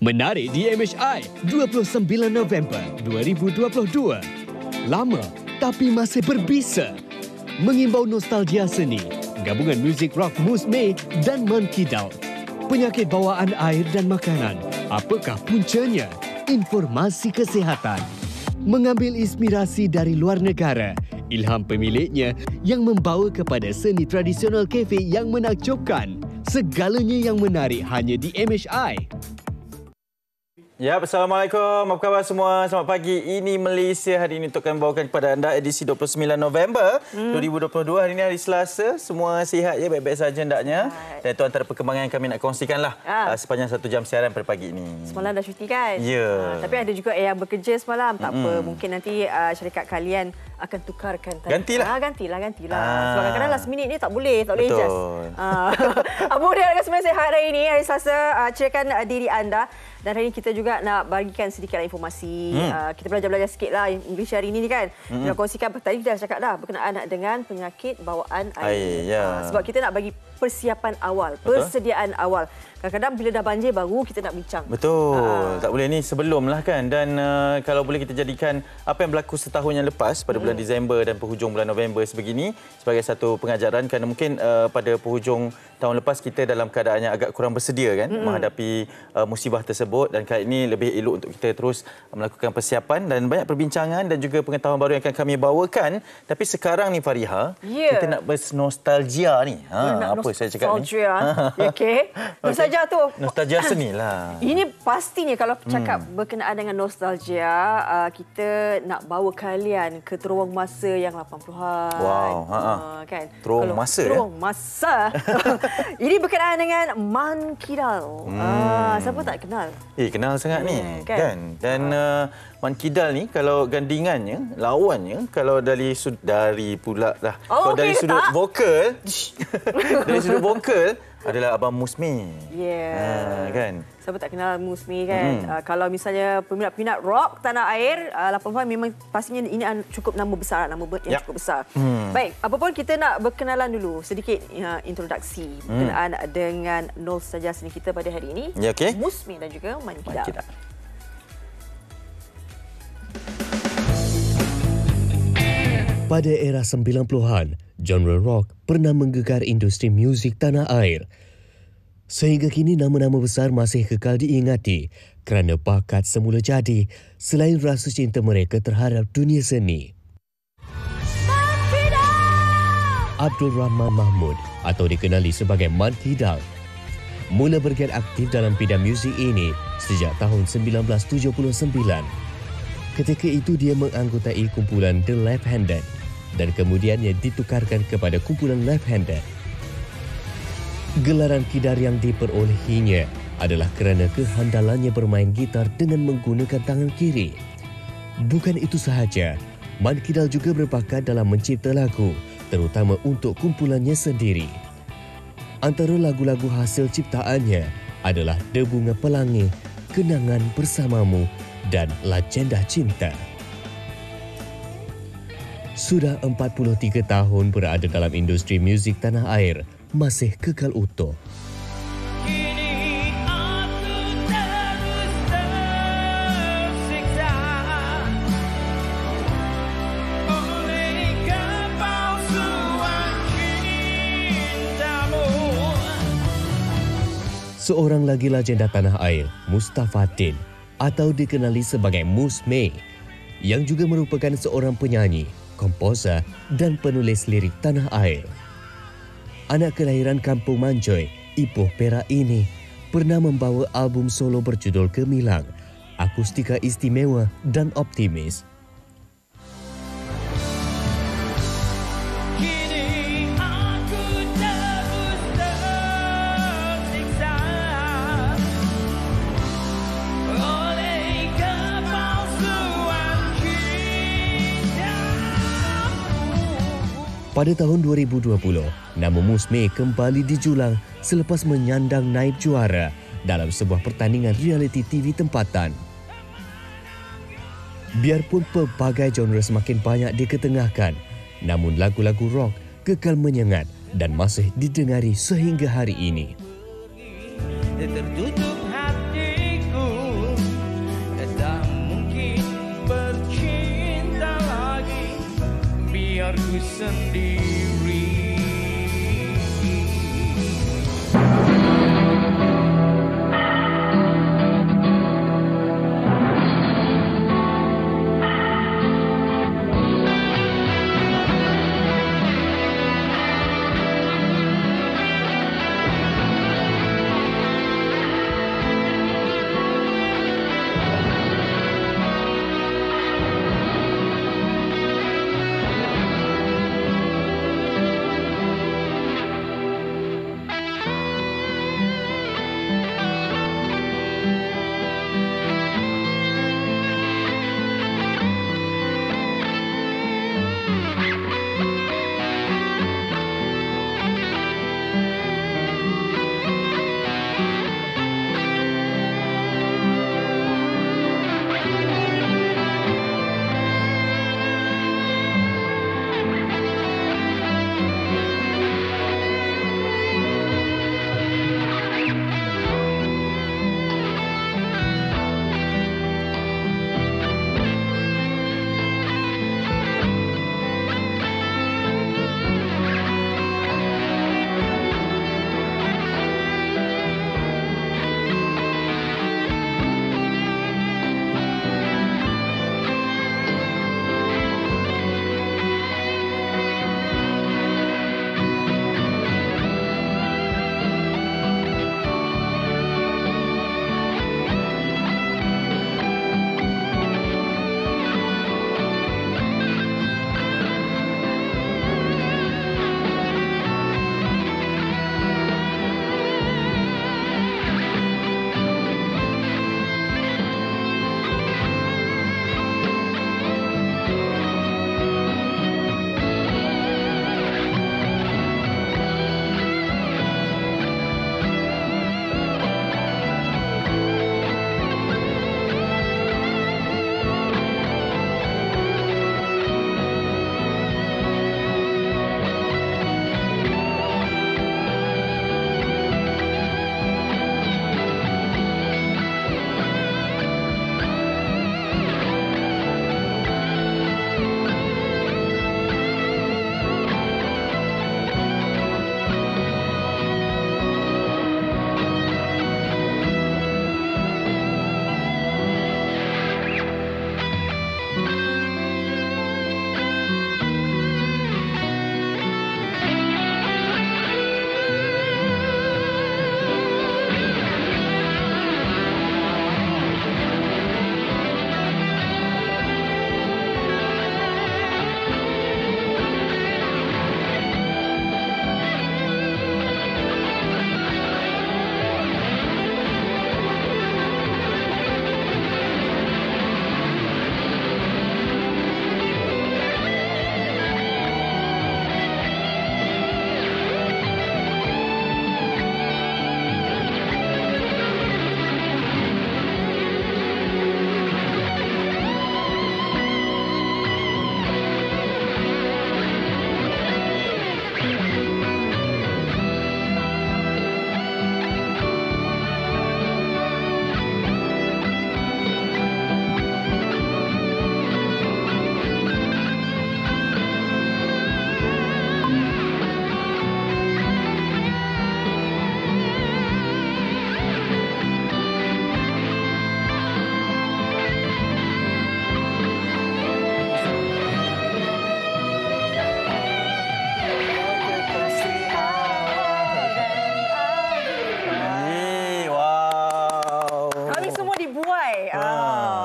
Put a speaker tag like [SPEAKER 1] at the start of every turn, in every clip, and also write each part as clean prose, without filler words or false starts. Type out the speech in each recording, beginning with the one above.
[SPEAKER 1] Menarik di MHI 29 November 2022. Lama tapi masih berbisa. Mengimbau nostalgia seni. Gabungan muzik rock Musme dan Mankidal. Penyakit bawaan air dan makanan. Apakah puncanya? Informasi kesihatan. Mengambil inspirasi dari luar negara. Ilham pemiliknya yang membawa kepada seni tradisional kafe yang menakjubkan. Segalanya yang menarik hanya di MHI.
[SPEAKER 2] Ya, Assalamualaikum. Apa khabar semua? Selamat pagi. Ini Malaysia hari ini untuk kami bawakan kepada anda edisi 29 November 2022. Hari ini hari Selasa. Semua sihat ya, baik-baik saja hendaknya. Dan itu antara perkembangan yang kami nak kongsikanlah sepanjang 1 jam siaran pada pagi ini.
[SPEAKER 3] Semalam dah cuti kan?
[SPEAKER 2] Ya.
[SPEAKER 3] Tapi ada juga yang bekerja semalam. Tak apa, mungkin nanti syarikat kalian akan tukarkan.
[SPEAKER 2] Gantilah.
[SPEAKER 3] Gantilah. Sebab kadang-kadang last minute ni tak boleh adjust. Apa dia dengan semua sihat hari ini, hari Selasa. Ceriakan diri anda. Dan hari ini kita juga nak bagikan sedikit informasi. Kita belajar sikit lah English hari ini ni kan. Kita nak kongsikan, tadi kita dah cakap dah, berkenaan dengan penyakit bawaan air. Sebab kita nak bagi persiapan awal, persediaan awal. Kadang-kadang bila dah banjir baru kita nak bincang.
[SPEAKER 2] Betul. Tak boleh ni sebelum lah kan. Dan kalau boleh kita jadikan apa yang berlaku setahun yang lepas pada bulan Disember dan penghujung bulan November sebegini sebagai satu pengajaran. Kerana mungkin pada penghujung tahun lepas kita dalam keadaan yang agak kurang bersedia kan menghadapi musibah tersebut. Dan kali ini lebih elok untuk kita terus melakukan persiapan dan banyak perbincangan dan juga pengetahuan baru yang akan kami bawakan. Tapi sekarang ni Fariha, kita nak bernostalgia ni. Apa saya cakap ni?
[SPEAKER 3] Okey. Nostalgia tu.
[SPEAKER 2] Nostalgia seni lah.
[SPEAKER 3] Ini pastinya kalau cakap berkenaan dengan nostalgia, kita nak bawa kalian ke teruang masa yang 80-an.
[SPEAKER 2] Wow.
[SPEAKER 3] Kan?
[SPEAKER 2] Teruang masa
[SPEAKER 3] teruang masa. Ini berkenaan dengan Mankidal. Siapa tak kenal?
[SPEAKER 2] Kenal sangat ni. Kan? Dan Mankidal ni kalau gandingannya, lawannya kalau dari pula lah. Kalau dari sudut vokal, dari sudut vokal adalah Abang Musme. Kan? Siapa
[SPEAKER 3] tak kenal Musme kan? Kalau misalnya peminat-peminat rock tanah air 80-an memang pastinya ini cukup nama besar, nama yang cukup besar. Baik, apapun kita nak berkenalan dulu sedikit introduksi berkenaan dengan nostalgia seni kita pada hari ini. Musme dan juga Mankidal.
[SPEAKER 1] Pada era 90-an, genre rock pernah menggegar industri muzik tanah air. Sehingga kini nama-nama besar masih kekal diingati kerana bakat semula jadi selain rasa cinta mereka terhadap dunia seni. Abdul Rahman Mahmud atau dikenali sebagai Mankidal mula bergiat aktif dalam bidang muzik ini sejak tahun 1979. Ketika itu dia menganggotai kumpulan The Left-Handed dan kemudiannya ditukarkan kepada kumpulan Left-Handed. Gelaran kidar yang diperolehinya adalah kerana kehandalannya bermain gitar dengan menggunakan tangan kiri. Bukan itu sahaja, Mankidal juga berbakat dalam mencipta lagu, terutama untuk kumpulannya sendiri. Antara lagu-lagu hasil ciptaannya adalah The Bunga Pelangi, Kenangan Bersamamu dan Legenda Cinta. Sudah 43 tahun berada dalam industri muzik tanah air, masih kekal utuh. Seorang lagi legenda tanah air, Mustafaddin atau dikenali sebagai Musme, yang juga merupakan seorang penyanyi, komposer dan penulis lirik tanah air. Anak kelahiran Kampung Manjoy, Ipoh Perak ini pernah membawa album solo berjudul Gemilang, Akustika Istimewa dan Optimis. Pada tahun 2020, nama Musme kembali dijulang selepas menyandang naib juara dalam sebuah pertandingan reality TV tempatan. Biarpun pelbagai genre semakin banyak diketengahkan, namun lagu-lagu rock kekal menyengat dan masih didengari sehingga hari ini.
[SPEAKER 4] Tertutup hatiku sendiri.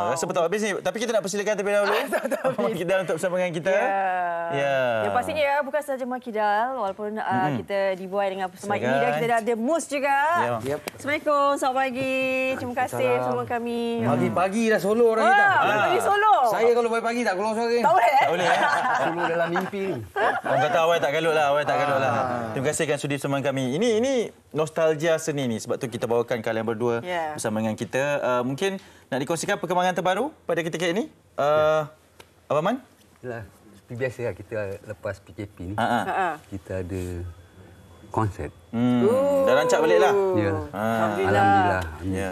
[SPEAKER 2] Rasa betul habis ni. Tapi kita nak persilakan terlebih dahulu Mak Kidal untuk bersama dengan kita.
[SPEAKER 3] Ya. Yang pastinya ya, bukan sahaja Mak Kidal, walaupun kita dibuai dengan bersama ini dan kita ada Mus juga.
[SPEAKER 5] Yep.
[SPEAKER 3] Assalamualaikum, selamat pagi. Terima kasih bersama kami.
[SPEAKER 5] Pagi-pagi dah solo orang kita.
[SPEAKER 3] Pagi solo.
[SPEAKER 5] Saya kalau pagi-pagi tak keluar suara.
[SPEAKER 3] Tak boleh.
[SPEAKER 2] Tak boleh.
[SPEAKER 5] Solo dalam mimpi ni.
[SPEAKER 2] Orang kata awal tak galut lah. Terima kasih kan sudi bersama kami. Ini nostalgia seni ni. Sebab tu kita bawakan kalian berdua bersama dengan kita. Mungkin nak dikongsikan perkembangan terbaru pada ketika ini. Abang Man?
[SPEAKER 6] Yalah, seperti biasa lah kita lepas PKP ni. Kita ada konsert.
[SPEAKER 2] Dah rancak balik lah.
[SPEAKER 6] Ya. Alhamdulillah. Ya.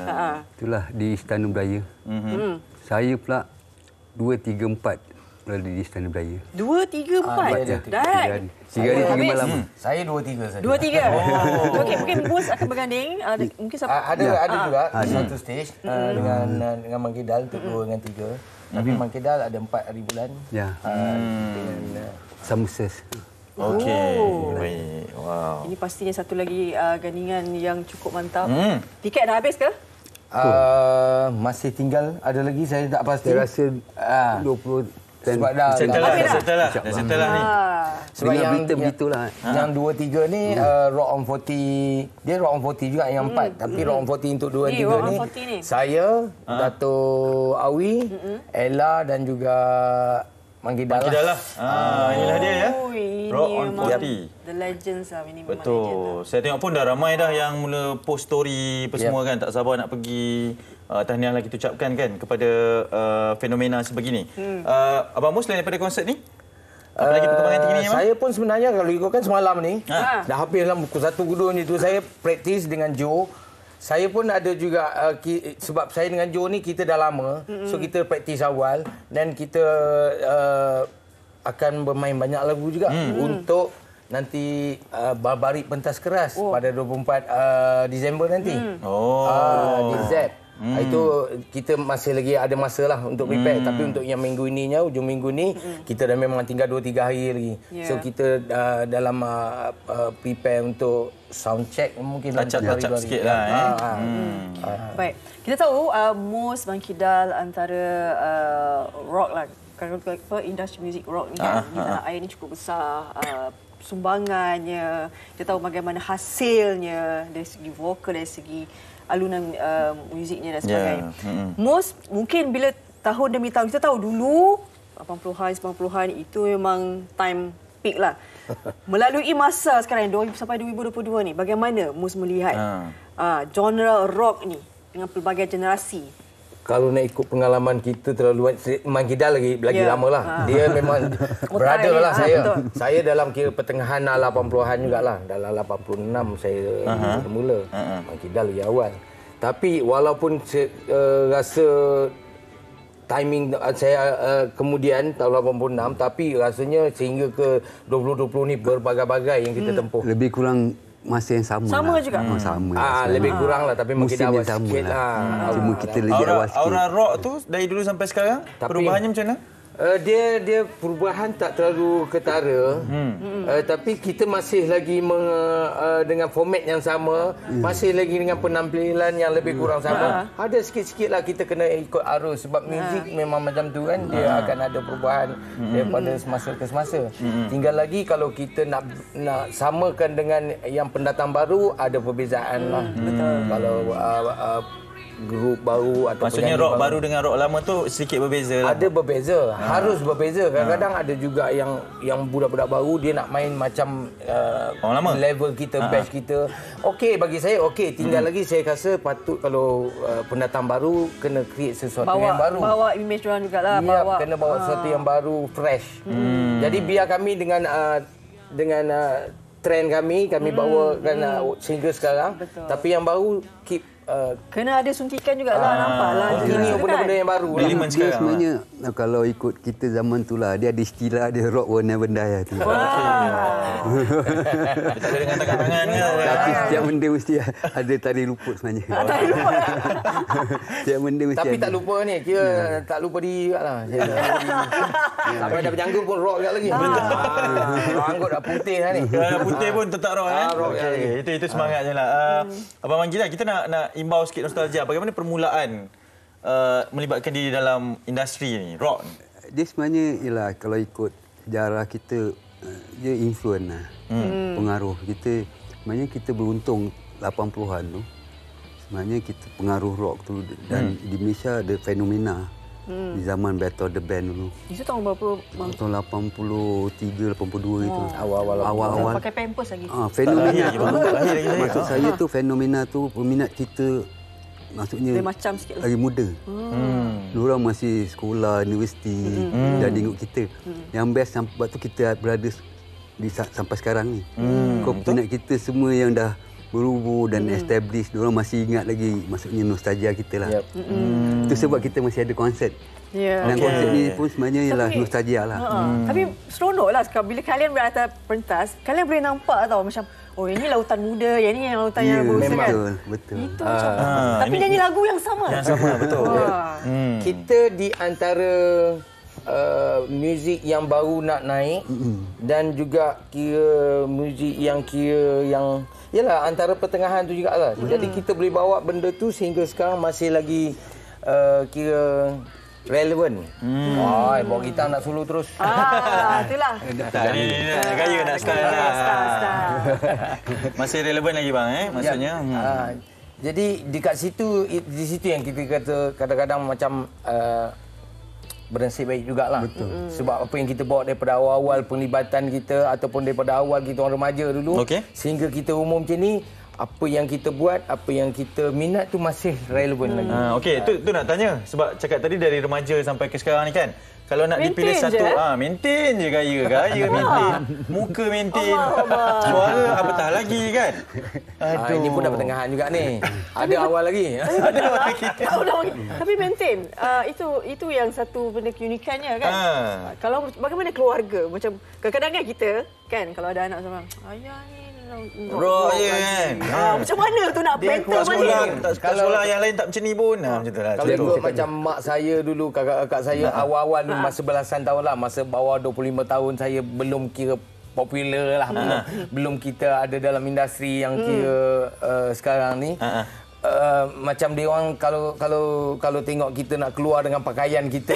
[SPEAKER 6] Itulah di Istana Budaya. Saya pula 2, 3, 4 berada di Istana Budaya.
[SPEAKER 3] 2, 3, 4. Dah.
[SPEAKER 6] 3 hari 3
[SPEAKER 3] Habis?
[SPEAKER 6] malam.
[SPEAKER 5] Saya 2-3 saja.
[SPEAKER 3] 2, 3. Okey, mungkin Mus akan berganding. Mungkin siapa?
[SPEAKER 5] Ada juga satu stage dengan Mang Kidal untuk 2 dengan 3. Tapi Mang Kidal ada 4 hari bulan.
[SPEAKER 6] Ya.
[SPEAKER 5] Dengan
[SPEAKER 6] Samuses.
[SPEAKER 2] Okey. Baik. Wow.
[SPEAKER 3] Ini pastinya satu lagi gandingan yang cukup mantap. Tiket dah habis ke?
[SPEAKER 5] masih tinggal ada lagi saya tak pasti.
[SPEAKER 6] Saya rasa 20
[SPEAKER 5] sebab dah
[SPEAKER 2] Settle lah ni.
[SPEAKER 5] sebab
[SPEAKER 6] dengan
[SPEAKER 5] yang
[SPEAKER 6] berita begitulah.
[SPEAKER 5] Yang 2-3 ni Rock on 40, dia Rock on 40 juga yang 4, tapi Rock on 40 untuk 2
[SPEAKER 3] Ni,
[SPEAKER 5] 3
[SPEAKER 3] Rock on
[SPEAKER 5] ni
[SPEAKER 3] 40 ni.
[SPEAKER 5] saya, Dato' Awi, Ella dan juga Mang Kidal
[SPEAKER 2] lah. Inilah dia ya.
[SPEAKER 3] Oh, ini
[SPEAKER 2] Rock on
[SPEAKER 3] memang
[SPEAKER 2] 40.
[SPEAKER 3] The Legends lah. Ini memang legend lah.
[SPEAKER 2] Betul. Saya tengok pun dah ramai dah yang mula post story apa semua kan. Tak sabar nak pergi. Tahniah lah kita ucapkan kan kepada fenomena sebegini. Abang Mus, selain daripada konsert ni, apa lagi perkembangan tinggi ni?
[SPEAKER 5] Saya pun sebenarnya kalau ikutkan semalam ni dah habis dalam pukul 1 gedung itu saya praktis dengan Joe. Saya pun ada juga sebab saya dengan Joe ni kita dah lama. So kita praktis awal dan kita akan bermain banyak lagu juga untuk nanti Barbarik Pentas Keras pada 24 Disember nanti. Di ZEP. Itu kita masih lagi ada masa lah untuk prepare. Tapi untuk yang minggu ininya, hujung minggu ni, kita dah memang tinggal 2-3 hari lagi. So kita dalam prepare untuk sound check mungkin
[SPEAKER 2] Touch-up sikit lah.
[SPEAKER 3] Baik. Kita tahu Mus, Mang Kidal antara rock lah. Kalau industri muzik rock ni kan, di tanah air ni cukup besar. Sumbangannya, kita tahu bagaimana hasilnya dari segi vokal, dari segi alunan muziknya dan sebagainya. Mus, mungkin bila tahun demi tahun, kita tahu dulu 80-an, 90-an itu memang time peak lah. Melalui masa sekarang 2000 sampai 2022 ni, bagaimana Mus melihat genre rock ni dengan pelbagai generasi?
[SPEAKER 5] Kalau nak ikut pengalaman kita terlalu Mang Kidal lagi lama lah. Dia memang brother lah saya. Saya dalam kira pertengahan 80-an jugalah. Dalam 86 saya mula. Mang Kidal lagi awal. Tapi walaupun saya rasa timing saya kemudian tahun 86, tapi rasanya sehingga ke 2020 ni berbagai-bagai yang kita tempuh.
[SPEAKER 6] Lebih kurang masa yang sama.
[SPEAKER 3] Sama
[SPEAKER 6] lah.
[SPEAKER 3] juga.
[SPEAKER 6] Sama.
[SPEAKER 5] Lebih kurang lah, tapi mungkin
[SPEAKER 6] musim
[SPEAKER 5] awal
[SPEAKER 6] yang sama
[SPEAKER 5] sikit
[SPEAKER 6] lah.
[SPEAKER 5] lah.
[SPEAKER 6] Cuma kita lebih awal sikit.
[SPEAKER 2] Aura rock tu dari dulu sampai sekarang, perubahannya macam mana?
[SPEAKER 5] Dia perubahan tak terlalu ketara. Tapi kita masih lagi dengan format yang sama, masih lagi dengan penampilan yang lebih kurang sama. Ada sikit-sikit lah kita kena ikut arus sebab muzik memang macam tu kan, dia akan ada perubahan daripada semasa ke semasa. Tinggal lagi kalau kita nak samakan dengan yang pendatang baru, ada perbezaan lah. Kalau grup baru atau
[SPEAKER 2] maksudnya rock baru dengan rock lama tu sedikit berbeza lah.
[SPEAKER 5] Ada berbeza, harus berbeza. Kadang-kadang ada juga yang budak-budak baru dia nak main macam level kita, batch kita. Okey, bagi saya okey, tinggal lagi saya rasa patut kalau pendatang baru kena create sesuatu yang baru.
[SPEAKER 3] Bawa image orang jugalah,
[SPEAKER 5] kena bawa sesuatu yang baru, fresh. Jadi biar kami dengan trend kami bawakan single sekarang. Tapi yang baru keep
[SPEAKER 3] kena ada suntikan jugalah, nampaklah.
[SPEAKER 5] Ini benda-benda yang baru lah.
[SPEAKER 6] Dia sebenarnya kalau ikut kita zaman tu lah, dia ada istilah dia rock will never die lah tu.
[SPEAKER 2] Tak ada dengan tangan-tangan ke?
[SPEAKER 6] Tapi setiap benda mesti ada tari luput sebenarnya. Setiap benda mesti
[SPEAKER 5] tapi
[SPEAKER 6] ada.
[SPEAKER 5] tak lupa ni, kira tak lupa diri juga lah. Sampai dah berjanggut pun rock juga lagi. Ranggut dah putih dah ni.
[SPEAKER 2] Putih pun tetap rock kan? Itu semangatnya lah. Abang Mang Kidal, kita nak imbau sikit nostalgia. Bagaimana permulaan melibatkan diri dalam industri ni, rock ni?
[SPEAKER 6] Dia sebenarnya ialah kalau ikut sejarah kita, dia influence lah. Pengaruh. Sebenarnya kita beruntung 80-an tu. Sebenarnya kita pengaruh rock tu dan di Malaysia ada fenomena. Di zaman Battle of the Band dulu.
[SPEAKER 3] Itu tahun berapa?
[SPEAKER 6] Tahun 83, 82 itu.
[SPEAKER 5] Awal-awal.
[SPEAKER 3] Pakai pampers lagi.
[SPEAKER 6] Fenomena tu. Maksud saya tu fenomena tu peminat kita maksudnya
[SPEAKER 3] macam sikit
[SPEAKER 6] lagi muda. Diorang masih sekolah, universiti dan tengok kita. Yang best sebab tu kita berada sampai sekarang ni. Kau peminat kita semua yang dah berubah dan establish, diorang masih ingat lagi, maksudnya nostalgia kita lah. Itu sebab kita masih ada konsert. Dan konsert ni pun sebenarnya ialah nostalgia lah.
[SPEAKER 3] Tapi seronok lah bila kalian berada pentas, kalian boleh nampak tau macam, oh ini lautan muda, yang ni yang lautan yang berusaha kan.
[SPEAKER 6] Betul.
[SPEAKER 3] Itu macam, tapi nyanyi lagu yang sama.
[SPEAKER 2] Yang sama, betul.
[SPEAKER 5] Kita di antara muzik yang baru nak naik dan juga kira muzik yang yalah antara pertengahan tu jugalah. Jadi kita boleh bawa benda tu sehingga sekarang masih lagi kira relevan. Bawa kita nak solo terus.
[SPEAKER 3] Itulah.
[SPEAKER 2] Gaya nak style lah. Masih relevan lagi bang maksudnya.
[SPEAKER 5] Jadi di situ yang kita kata kadang-kadang macam bernasib baik jugalah. Betul. Sebab apa yang kita bawa daripada awal-awal penglibatan kita ataupun daripada awal kita orang remaja dulu sehingga kita umum macam ni, apa yang kita buat, apa yang kita minat tu masih relevan lagi.
[SPEAKER 2] Okey, tu nak tanya sebab cakap tadi dari remaja sampai ke sekarang ni kan. Kalau nak
[SPEAKER 3] maintain
[SPEAKER 2] dipilih satu, maintain je gaya maintain. Muka maintain. Suara apatah lagi kan.
[SPEAKER 5] Ini pun dah pertengahan juga ni. Ada awal lagi.
[SPEAKER 2] Ada lagi.
[SPEAKER 3] Tapi maintain. Itu yang satu benda keunikannya kan. Kalau bagaimana keluarga, macam kadang-kadang kan kita kan kalau ada anak sama, ayah ni
[SPEAKER 2] rock je kan.
[SPEAKER 3] Macam mana tu nak mentor mana?
[SPEAKER 2] Kalau sekolah yang lain tak macam ni pun. Macam tu lah.
[SPEAKER 5] Kalau ikut macam mak saya dulu, kakak-kakak saya awal-awal masa belasan tahun lah, masa bawah 25 tahun saya belum kira popular lah. Belum kita ada dalam industri yang kira sekarang ni. Macam dia orang kalau tengok kita nak keluar dengan pakaian kita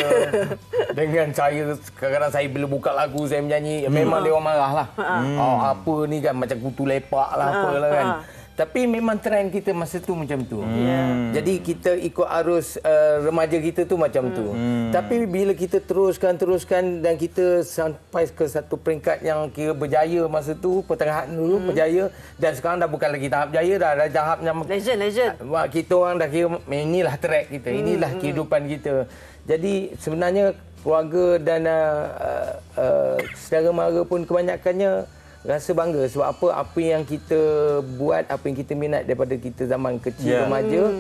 [SPEAKER 5] dengan saya kadang-kadang saya bila buka lagu saya menyanyi memang dia orang marah lah. Apa ni kan macam kutu lepak lah apalah kan. Tapi memang trend kita masa tu macam tu. Jadi kita ikut arus remaja kita tu macam tu. Tapi bila kita teruskan dan kita sampai ke satu peringkat yang kira berjaya masa tu, pertengahan dulu berjaya dan sekarang dah bukan lagi tahap jaya, dah tahap yang
[SPEAKER 3] legend.
[SPEAKER 5] Kita orang dah kira inilah track kita, inilah kehidupan kita. Jadi sebenarnya keluarga dan saudara mara pun kebanyakannya rasa bangga sebab apa yang kita buat, apa yang kita minat daripada kita zaman kecil remaja,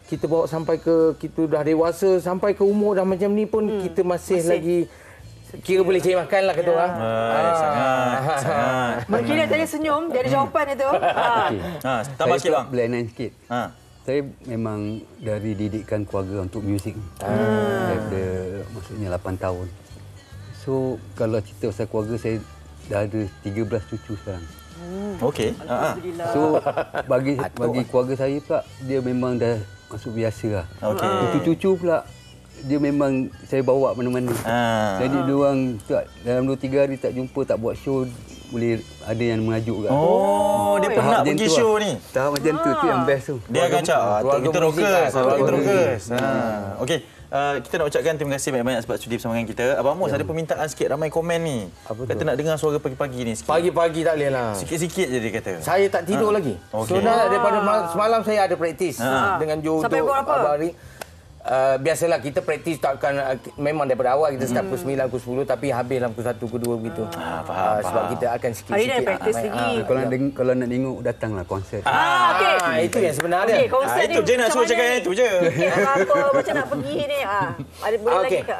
[SPEAKER 5] kita bawa sampai ke kita dah dewasa, sampai ke umur dah macam ni pun kita masih lagi kira boleh cari makan lah kata orang.
[SPEAKER 2] Sangat.
[SPEAKER 3] Makina tadi senyum, dia ada jawapan itu.
[SPEAKER 2] Tambah sikit bang.
[SPEAKER 6] Belanan sikit. Saya memang dari didikan keluarga untuk muzik. Daripada maksudnya 8 tahun. So kalau cerita pasal keluarga saya dah ada 13 cucu sekarang.
[SPEAKER 2] Okey.
[SPEAKER 6] So bagi keluarga saya pula dia memang dah masuk biasa lah. Cucu-cucu pula dia memang saya bawa mana-mana. Jadi dia orang dalam 2-3 hari tak jumpa, tak buat show, boleh ada yang mengajuk kat.
[SPEAKER 2] Dia pernah pergi show ni.
[SPEAKER 6] Tahap macam tu yang best tu.
[SPEAKER 2] Dia akan cakap kita rockers. Okey. Kita nak ucapkan terima kasih banyak-banyak sebab sudi bersama dengan kita. Abang Mus ada permintaan sikit, ramai komen ni. Kata nak dengar suara pagi-pagi ni sikit.
[SPEAKER 5] Pagi-pagi tak boleh lah.
[SPEAKER 2] Sikit-sikit je dia kata.
[SPEAKER 5] Saya tak tidur lagi. So daripada semalam saya ada praktis dengan Joe
[SPEAKER 3] sampai pukul berapa?
[SPEAKER 5] Biasalah kita praktis takkan memang daripada awal kita start pukul 9, pukul 10 tapi habis dalam pukul 1, pukul 2 begitu.
[SPEAKER 2] Faham.
[SPEAKER 5] Sebab kita akan sikit-sikit.
[SPEAKER 3] Hari ni ada praktis lagi.
[SPEAKER 6] Kalau nak tengok datanglah konsert.
[SPEAKER 5] Itu yang sebenarnya.
[SPEAKER 2] Itu je nak suruh cakap yang itu je.
[SPEAKER 3] Apa macam nak pergi ni? Ada boleh lagi ke?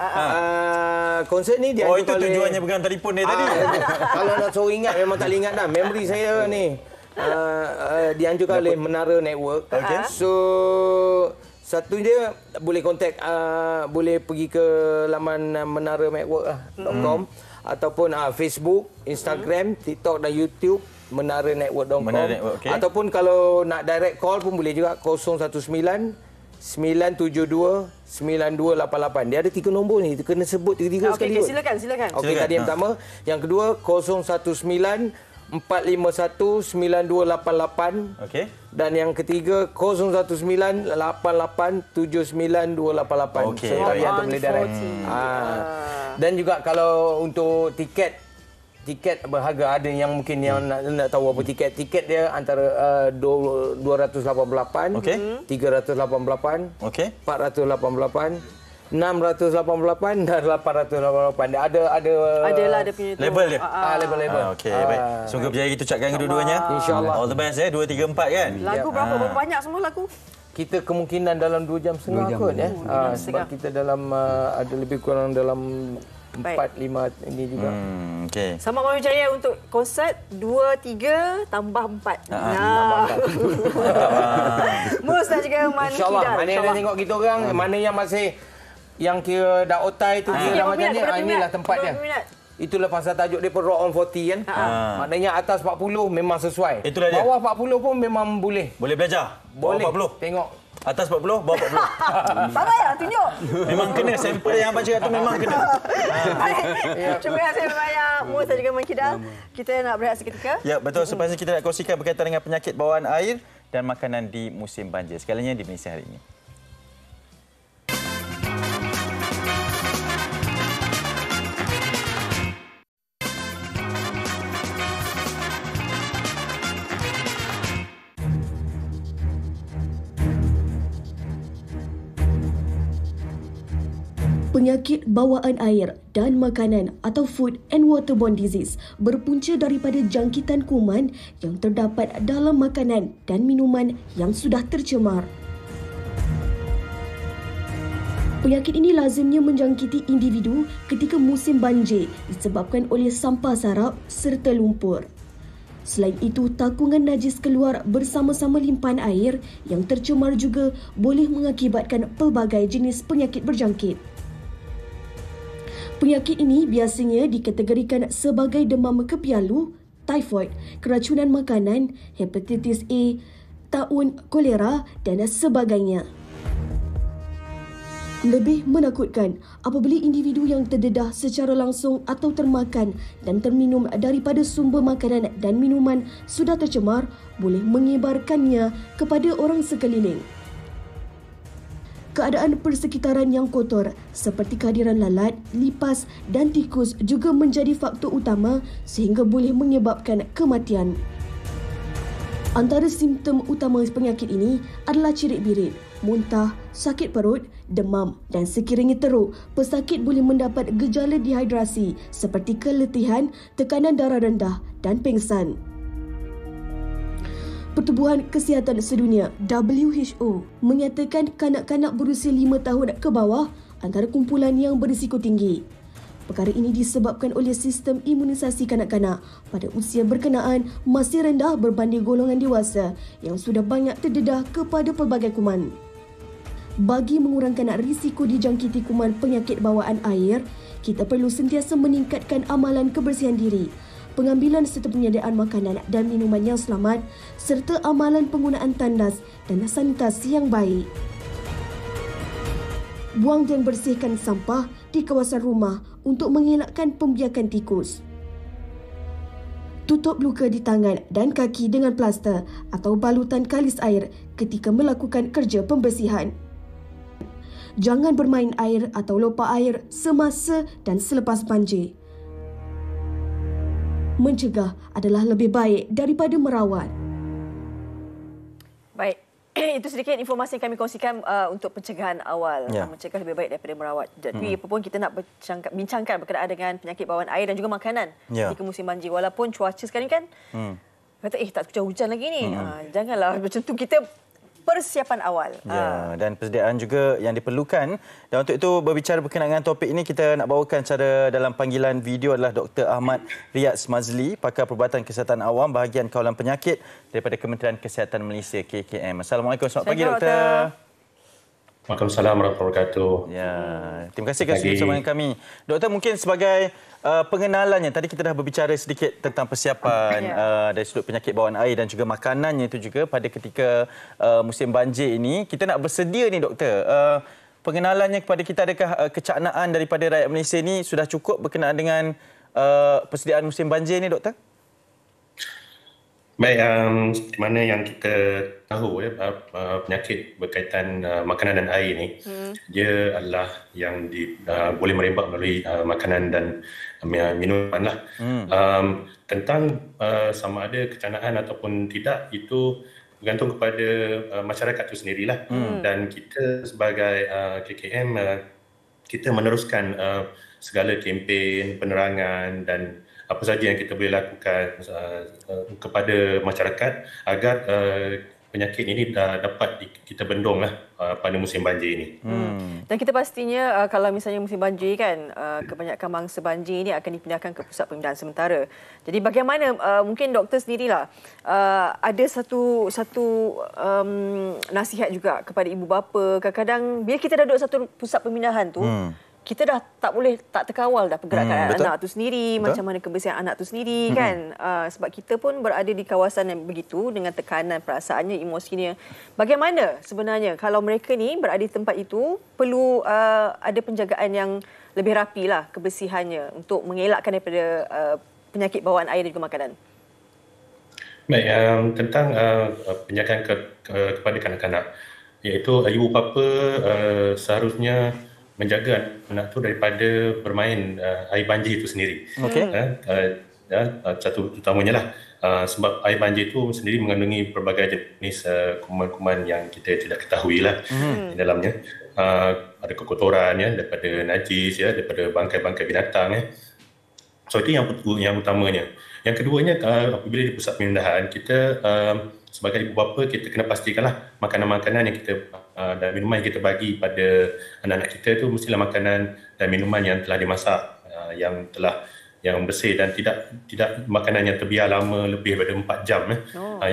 [SPEAKER 5] Konsert ni dia
[SPEAKER 2] itu tujuannya pegang telefon dia tadi.
[SPEAKER 5] Kalau nak suruh ingat memang tak boleh ingat dah. Memori saya ni dianjurkan oleh Menara Network. So satu dia boleh kontak, boleh pergi ke laman menaranetwork.com ataupun Facebook, Instagram, TikTok dan YouTube menaranetwork.com. Ataupun kalau nak direct call pun boleh juga 019 972 9288. Dia ada 3 nombor ni, kena sebut 3 sekali.
[SPEAKER 3] Okey, silakan.
[SPEAKER 5] Okey, tadi yang pertama, yang kedua 019 451 9288.
[SPEAKER 2] Okey.
[SPEAKER 5] Dan yang ketiga 019 88 79288.
[SPEAKER 2] Okey.
[SPEAKER 5] So yang tu boleh direct. Dan juga kalau untuk tiket berharga ada yang mungkin yang nak tahu apa tiket dia antara 288, 388, 488, 688 dan 888.
[SPEAKER 3] Adalah dia punya tu.
[SPEAKER 2] Level dia?
[SPEAKER 5] Level-level.
[SPEAKER 2] Okey, baik. Semoga berjaya kita ucapkan kedua-duanya.
[SPEAKER 5] InsyaAllah.
[SPEAKER 2] All the best 2, 3, 4 kan?
[SPEAKER 3] Lagu berapa? Berapa banyak semua lagu?
[SPEAKER 5] Kita kemungkinan dalam 2 jam setengah kot ya. Sebab kita dalam ada lebih kurang dalam 4-5 ini juga.
[SPEAKER 2] Okey.
[SPEAKER 3] Selamat Mami Jaya untuk konsert 2, 3 tambah 4. Mus dan juga Man
[SPEAKER 5] InsyaAllah.
[SPEAKER 3] Kidal.
[SPEAKER 5] Mana yang tengok kita orang, mana yang masih yang kira dah otai tu, kira dah macam ni, inilah tempat dia. Itulah pasal tajuk dia pun Rock on 40 kan. Maknanya atas 40 memang sesuai.
[SPEAKER 2] Itulah dia.
[SPEAKER 5] Bawah 40 pun memang boleh.
[SPEAKER 2] Boleh belajar?
[SPEAKER 5] Boleh.
[SPEAKER 2] Bawah 40?
[SPEAKER 5] Tengok.
[SPEAKER 2] Atas 40, bawah 40.
[SPEAKER 3] Tak payah tunjuk.
[SPEAKER 2] Memang kena. Sampel yang abang cakap tu memang kena.
[SPEAKER 3] Terima kasih banyak Mus dan juga Man Kidal. Kita nak berehat seketika.
[SPEAKER 2] Ya, betul. Selepas ini kita nak kongsikan berkaitan dengan penyakit bawaan air dan makanan di musim banjir. Sekalinya di Malaysia hari ini.
[SPEAKER 4] Penyakit bawaan air dan makanan atau food and waterborne disease berpunca daripada jangkitan kuman yang terdapat dalam makanan dan minuman yang sudah tercemar. Penyakit ini lazimnya menjangkiti individu ketika musim banjir disebabkan oleh sampah sarap serta lumpur. Selain itu, takungan najis keluar bersama-sama limpahan air yang tercemar juga boleh mengakibatkan pelbagai jenis penyakit berjangkit. Penyakit ini biasanya dikategorikan sebagai demam kepialu, typhoid, keracunan makanan, hepatitis A, taun, kolera dan sebagainya. Lebih menakutkan apabila individu yang terdedah secara langsung atau termakan dan terminum daripada sumber makanan dan minuman sudah tercemar boleh menyebarkannya kepada orang sekeliling. Keadaan persekitaran yang kotor seperti kehadiran lalat, lipas dan tikus juga menjadi faktor utama sehingga boleh menyebabkan kematian. Antara simptom utama penyakit ini adalah cirit-birit, muntah, sakit perut, demam dan sekiranya teruk, pesakit boleh mendapat gejala dehidrasi seperti keletihan, tekanan darah rendah dan pingsan. Pertubuhan Kesihatan Sedunia WHO menyatakan kanak-kanak berusia 5 tahun ke bawah antara kumpulan yang berisiko tinggi. Perkara ini disebabkan oleh sistem imunisasi kanak-kanak pada usia berkenaan masih rendah berbanding golongan dewasa yang sudah banyak terdedah kepada pelbagai kuman. Bagi mengurangkan risiko dijangkiti kuman penyakit bawaan air, kita perlu sentiasa meningkatkan amalan kebersihan diri, pengambilan serta penyediaan makanan dan minuman yang selamat serta amalan penggunaan tandas dan sanitasi yang baik. Buang dan bersihkan sampah di kawasan rumah untuk mengelakkan pembiakan tikus. Tutup luka di tangan dan kaki dengan plaster atau balutan kalis air ketika melakukan kerja pembersihan. Jangan bermain air atau lopah air semasa dan selepas banjir. Mencegah adalah lebih baik daripada merawat.
[SPEAKER 3] Baik. Itu sedikit informasi yang kami kongsikan untuk pencegahan awal.
[SPEAKER 2] Ya.
[SPEAKER 3] Mencegah lebih baik daripada merawat. Jadi apapun kita nak bincangkan berkenaan dengan penyakit bawaan air dan juga makanan ketika musim banjir. Walaupun cuaca sekarang kan kata tak hujan lagi ni. Janganlah macam tu, kita persiapan awal.
[SPEAKER 2] Ya, dan persediaan juga yang diperlukan. Dan untuk itu berbicara berkenaan dengan topik ini, kita nak bawakan secara dalam panggilan video adalah Dr. Ahmad Riyad Mazli, pakar perubatan kesihatan awam bahagian kawalan penyakit daripada Kementerian Kesihatan Malaysia KKM. Assalamualaikum, selamat pagi Doktor.
[SPEAKER 7] Waalaikumsalam warahmatullahi wabarakatuh.
[SPEAKER 2] Ya, terima kasih kerana bersama dengan kami. Doktor, mungkin sebagai pengenalannya, tadi kita dah berbicara sedikit tentang persiapan dari sudut penyakit bawaan air dan juga makanannya itu juga pada ketika musim banjir ini. Kita nak bersedia ni doktor. Pengenalannya kepada kita, adakah kecaknaan daripada rakyat Malaysia ini sudah cukup berkenaan dengan persediaan musim banjir ni doktor?
[SPEAKER 7] Baik, seperti mana yang kita tahu penyakit berkaitan makanan dan air ni, dia adalah yang boleh merebak melalui makanan dan minuman lah. Tentang sama ada kecaknaan ataupun tidak, itu bergantung kepada masyarakat itu sendirilah. Dan kita sebagai KKM kita meneruskan segala kempen, penerangan dan apa saja yang kita boleh lakukan kepada masyarakat agar penyakit ini dapat kita bendunglah pada musim banjir ini.
[SPEAKER 3] Dan kita pastinya kalau misalnya musim banjir kan, kebanyakan mangsa banjir ini akan dipindahkan ke pusat pemindahan sementara. Jadi bagaimana mungkin doktor sendirilah ada satu nasihat juga kepada ibu bapa. Kadang-kadang bila kita dah duduk satu pusat pemindahan tu, kita dah tak terkawal dah pergerakan anak tu sendiri, macam mana kebersihan anak tu sendiri kan. Sebab kita pun berada di kawasan yang begitu dengan tekanan perasaannya, emosinya. Bagaimana sebenarnya kalau mereka ni berada di tempat itu perlu ada penjagaan yang lebih rapi lah kebersihannya untuk mengelakkan daripada penyakit bawaan air dan juga makanan.
[SPEAKER 7] Baik, tentang penjagaan kepada kanak-kanak, iaitu ibu bapa seharusnya menjaga anak tu daripada bermain air banjir itu sendiri. Satu utamanya lah sebab air banjir itu sendiri mengandungi pelbagai jenis kuman-kuman yang kita tidak ketahui lah di dalamnya. Ada kekotoran daripada najis daripada bangkai-bangkai binatang So itu yang utamanya. Yang keduanya, apabila di pusat pemindahan, kita sebagai ibu bapa kita kena pastikanlah makanan-makanan yang kita dan minuman yang kita bagi pada anak-anak kita itu mestilah makanan dan minuman yang telah dimasak, yang bersih dan tidak makanan yang terbiar lama lebih daripada 4 jam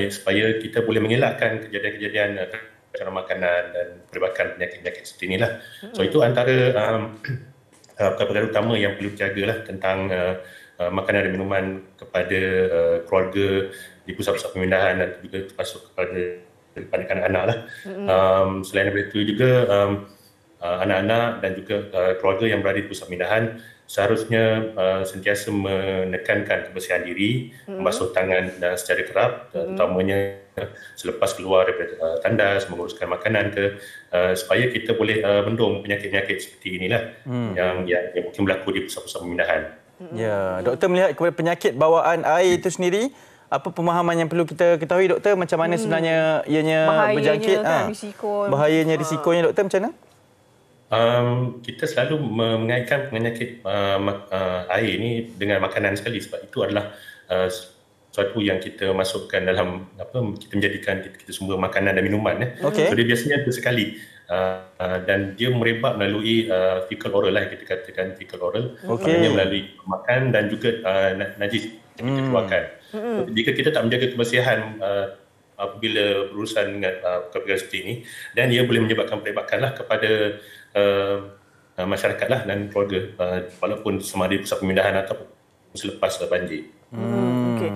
[SPEAKER 7] supaya kita boleh mengelakkan kejadian-kejadian keracunan makanan dan perbakan penyakit-penyakit seperti inilah. So itu antara perkara utama yang perlu dijagalah tentang makanan dan minuman kepada keluarga di pusat-pusat pemindahan dan juga termasuk kepada anak-anak lah. Selain daripada itu juga anak-anak dan juga keluarga yang berada di pusat pemindahan seharusnya sentiasa menekankan kebersihan diri, membasuh tangan secara kerap, terutamanya selepas keluar daripada tandas, menguruskan makanan supaya kita boleh bendung penyakit-penyakit seperti inilah yang mungkin berlaku di pusat-pusat pemindahan.
[SPEAKER 2] Ya, doktor melihat kepada penyakit bawaan air itu sendiri, apa pemahaman yang perlu kita ketahui doktor, macam mana sebenarnya ianya berjangkit, bahayanya, risikonya doktor macam mana?
[SPEAKER 7] Kita selalu mengaitkan penyakit air ini dengan makanan sekali sebab itu adalah sesuatu yang kita masukkan dalam kita menjadikan kita semua makanan dan minuman. So dia biasanya itu sekali dan dia merebak melalui fecal oral lah, yang kita katakan fecal oral, maknanya melalui makan dan juga najis yang kita keluarkan. Jika kita tak menjaga kebersihan apabila berurusan dengan perkara seperti ini, dan ia boleh menyebabkan perebakan lah kepada masyarakat lah dan keluarga, walaupun sama ada di pusat pemindahan atau selepas banjir.
[SPEAKER 3] Okay.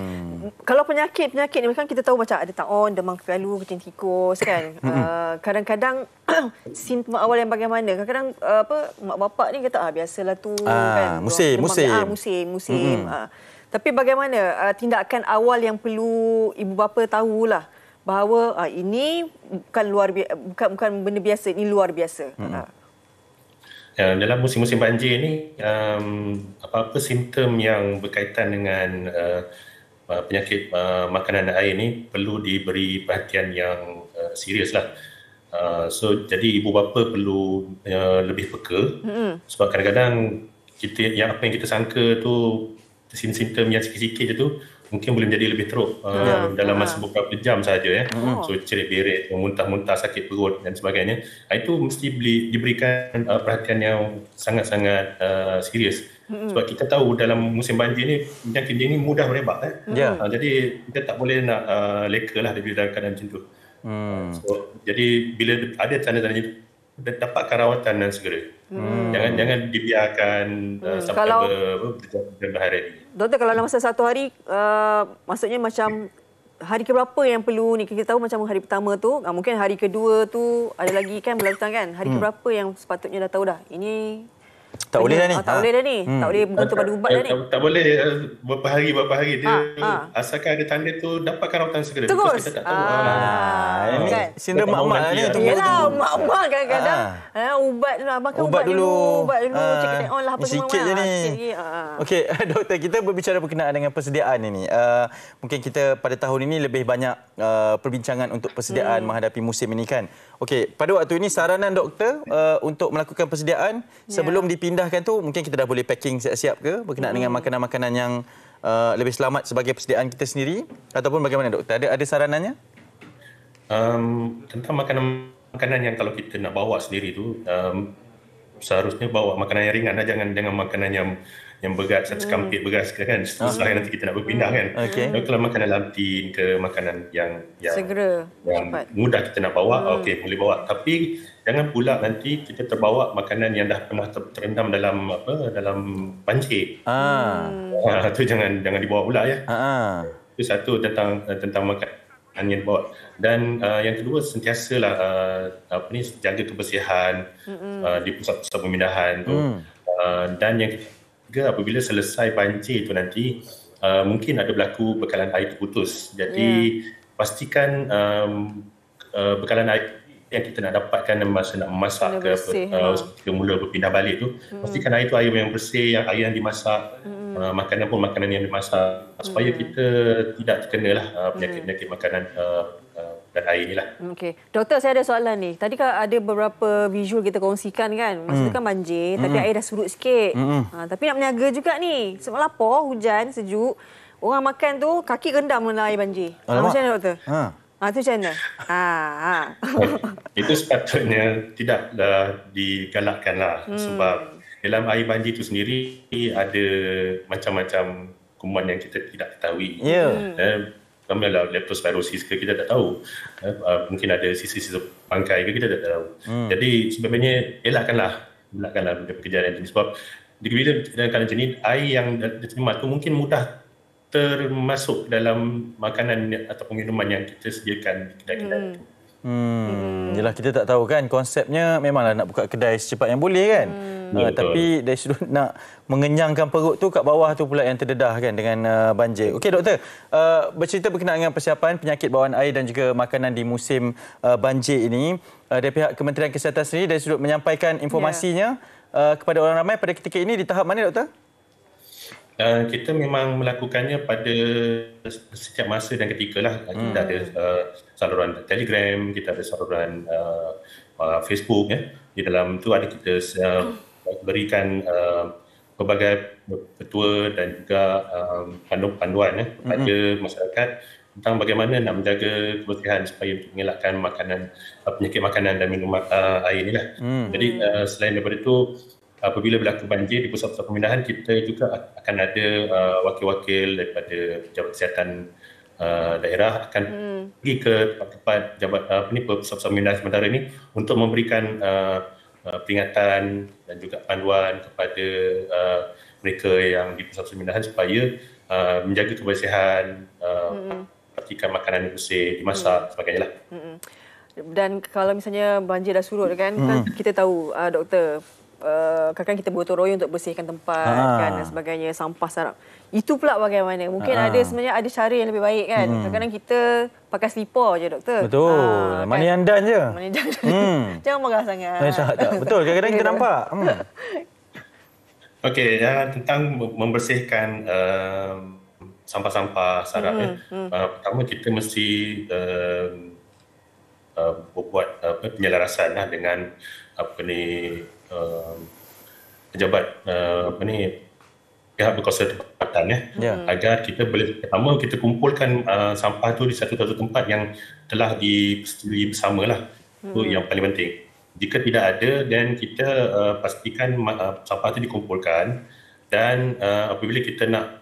[SPEAKER 3] Kalau penyakit ni kan kita tahu macam ada taun, demam kepala, kencing tikus kan. Kadang-kadang simptom awal yang bagaimana? Kadang-kadang mak bapak ni kata biasalah tu kan. Musim. Tapi bagaimana tindakan awal yang perlu ibu bapa tahulah bahawa ini bukan benda biasa, ini luar biasa.
[SPEAKER 7] Dalam musim-musim banjir ni, apa-apa simptom yang berkaitan dengan penyakit makanan dan air ni perlu diberi perhatian yang serius lah. So jadi ibu bapa perlu lebih peka sebab kadang-kadang apa yang kita sangka tu simptom yang sikit-sikit je tu mungkin boleh menjadi lebih teruk dalam masa beberapa jam sahaja. So cerit-berit, muntah-muntah, sakit perut dan sebagainya. Itu mesti diberikan perhatian yang sangat-sangat serius. Sebab kita tahu dalam musim banjir ni penyakit ini mudah merebak. Jadi kita tak boleh nak leka lah dalam keadaan macam tu. So, jadi bila ada tanda-tanda itu, dapatkan rawatan dan segera. Jangan dibiarkan sampai berhari-hari.
[SPEAKER 3] Doktor, kalau dalam masa satu hari, maksudnya macam hari keberapa yang perlu ni? Kita tahu macam hari pertama tu, mungkin hari kedua tu ada lagi kan berlakutan kan? Hari keberapa yang sepatutnya dah tahu dah? Ini
[SPEAKER 2] tak boleh dah ni.
[SPEAKER 3] Tak boleh dah ni. Tak boleh bergantung pada ubat dah ni.
[SPEAKER 7] Tak boleh beberapa hari dia asalkan ada tanda tu dapatkan rawatan segera.
[SPEAKER 3] Terus.
[SPEAKER 7] Kita tak tahu.
[SPEAKER 2] Ini sindrom mak-mak lah ni.
[SPEAKER 3] Yalah, mak-mak kadang-kadang ubat dulu, abang kan ubat dulu. Cek on lah apa semua.
[SPEAKER 2] Sikit je ni. Okey, doktor, kita berbicara berkenaan dengan persediaan ini. Mungkin kita pada tahun ini lebih banyak perbincangan untuk persediaan menghadapi musim ini kan. Okey, pada waktu ini saranan doktor untuk melakukan persediaan sebelum dipindahkan tu mungkin kita dah boleh packing siap-siap ke berkenaan dengan makanan-makanan yang lebih selamat sebagai persediaan kita sendiri ataupun bagaimana doktor? Ada saranannya?
[SPEAKER 7] Tentang makanan yang kalau kita nak bawa sendiri tu seharusnya bawa makanan yang ringan, jangan makanan yang berat, satu kampit beras kan, susah nanti kita nak berpindah kan. Kalau makanan lantin ke makanan yang
[SPEAKER 3] segera
[SPEAKER 7] yang
[SPEAKER 3] cepat,
[SPEAKER 7] mudah kita nak bawa, okey boleh bawa, tapi jangan pula nanti kita terbawa makanan yang dah pernah terendam dalam banjir. Tu jangan dibawa pula ya. Itu satu tentang makanan yang dibawa. Dan yang kedua sentiasalah jaga kebersihan di pusat-pusat pemindahan tu. Dan yang ketiga, apabila selesai banjir tu nanti mungkin ada berlaku bekalan air terputus. Jadi pastikan bekalan air yang kita nak dapatkan masa nak memasak ketika mula berpindah balik tu, pastikan air tu air yang bersih, air yang dimasak, makanan pun makanan yang dimasak, supaya kita tidak terkenalah penyakit-penyakit makanan dan air ni lah.
[SPEAKER 3] Okey. Doktor, saya ada soalan ni. Tadi kan ada beberapa visual kita kongsikan kan. Masa tu kan banjir, tapi air dah surut sikit. Tapi nak menjaga juga ni. Sebab lapar, hujan, sejuk. Orang makan tu kaki rendam dalam air banjir. Macam mana doktor? Tu macam mana?
[SPEAKER 7] Itu sepatutnya tidaklah digalakkan lah. Sebab dalam air banjir itu sendiri ada macam-macam kuman yang kita tidak ketahui. Namanya leptospirosis ke kita tak tahu. Mungkin ada sisa-sisa bangkai ke kita tak tahu. Jadi sebenarnya elakkanlah kejadian ini. Sebab bila dalam keadaan jenis air yang diterima tu mungkin mudah termasuk dalam makanan ataupun minuman yang kita sediakan di kedai-kedai itu.
[SPEAKER 2] Yelah, kita tak tahu kan, konsepnya memanglah nak buka kedai secepat yang boleh kan. Tapi dari sudut nak mengenyangkan perut tu, kat bawah tu pula yang terdedah kan dengan banjir. Okey doktor, bercerita berkenaan dengan persiapan penyakit bawaan air dan juga makanan di musim banjir ini, dari pihak Kementerian Kesihatan sendiri dari sudut menyampaikan informasinya kepada orang ramai pada ketika ini di tahap mana doktor?
[SPEAKER 7] Kita memang melakukannya pada setiap masa dan ketika lah. Kita ada saluran Telegram, kita ada saluran Facebook ya. Di dalam tu ada kita berikan pelbagai petua dan juga panduan kepada masyarakat tentang bagaimana nak menjaga kebersihan supaya untuk mengelakkan penyakit makanan dan minuman air ni lah. Jadi selain daripada itu, apabila berlaku banjir di pusat-pusat pemindahan, kita juga akan ada wakil-wakil daripada pejabat kesihatan daerah akan pergi ke tempat-tempat pusat-pusat pemindahan sementara ini untuk memberikan peringatan dan juga panduan kepada mereka yang di pusat pemindahan supaya menjaga kebersihan, pastikan makanan bersih, dimasak sebagainya lah.
[SPEAKER 3] Dan kalau misalnya banjir dah surut kan kita tahu doktor, kadang-kadang kita bergotong royong untuk bersihkan tempat kan dan sebagainya, sampah sarap. Itu pula bagaimana? Mungkin sebenarnya ada cara yang lebih baik kan. Kadang-kadang kita pakai slipper je doktor.
[SPEAKER 2] Betul. Money and done je.
[SPEAKER 3] Jangan marah sangat.
[SPEAKER 2] Tak. Betul, kadang-kadang kita nampak.
[SPEAKER 7] Okey, tentang membersihkan sampah-sampah sarap pertama kita mesti buat penyelarasan dengan pejabat pihak berkuasa tempatan agar kita boleh pertama kita kumpulkan sampah tu di satu tempat yang telah disetujui bersama lah. Itu yang paling penting. Jika tidak ada, dan kita pastikan sampah tu dikumpulkan, dan apabila kita nak